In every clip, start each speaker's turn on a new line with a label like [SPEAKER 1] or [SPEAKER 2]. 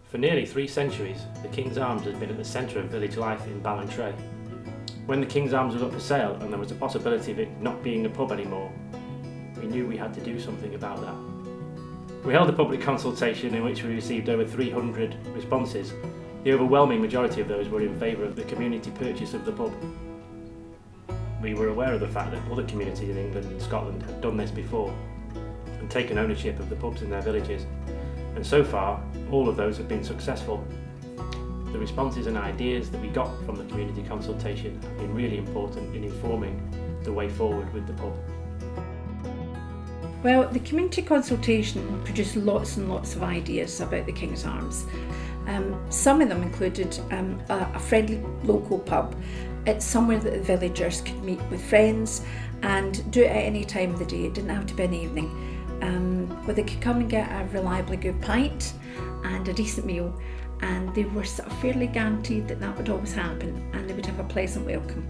[SPEAKER 1] For nearly 3 centuries, the King's Arms has been at the centre of village life in Ballantrae. When the King's Arms was up for sale and there was a possibility of it not being a pub anymore, we knew we had to do something about that. We held a public consultation in which we received over 300 responses. The overwhelming majority of those were in favour of the community purchase of the pub. We were aware of the fact that other communities in England and Scotland had done this before and taken ownership of the pubs in their villages, and so far all of those have been successful. The responses and ideas that we got from the community consultation have been really important in informing the way forward with the pub.
[SPEAKER 2] Well, the community consultation produced lots and lots of ideas about the King's Arms. Some of them included a friendly local pub. It's somewhere that the villagers could meet with friends and do it at any time of the day. It didn't have to be an evening. Where they could come and get a reliably good pint and a decent meal, and they were sort of fairly guaranteed that that would always happen and they would have a pleasant welcome.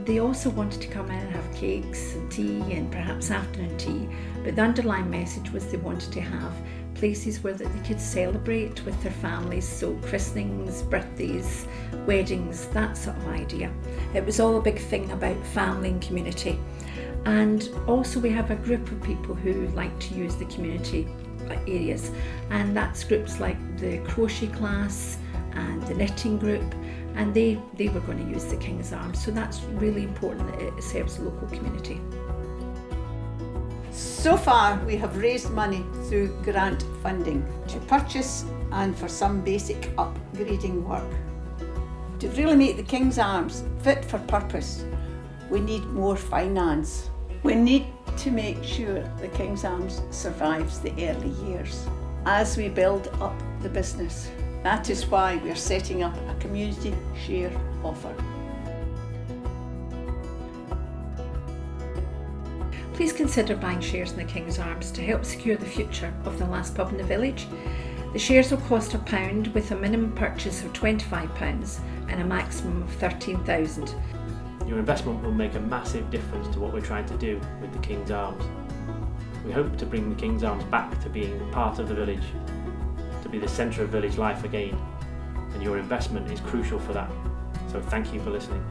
[SPEAKER 2] They also wanted to come in and have cakes and tea and perhaps afternoon tea, but the underlying message was they wanted to have places where that they could celebrate with their families, so christenings, birthdays, weddings, that sort of idea. It was all a big thing about family and community. And also we have a group of people who like to use the community areas, and that's groups like the crochet class and the knitting group, and they were going to use the King's Arms, so that's really important that it serves the local community.
[SPEAKER 3] So far we have raised money through grant funding to purchase and for some basic upgrading work. To really make the King's Arms fit for purpose, we need more finance. We need to make sure the King's Arms survives the early years as we build up the business. That is why we are setting up a community share offer.
[SPEAKER 2] Please consider buying shares in the King's Arms to help secure the future of the last pub in the village. The shares will cost £1 with a minimum purchase of £25 and a maximum of £13,000.
[SPEAKER 1] Your investment will make a massive difference to what we're trying to do with the King's Arms. We hope to bring the King's Arms back to being part of the village, to be the centre of village life again, and your investment is crucial for that. So thank you for listening.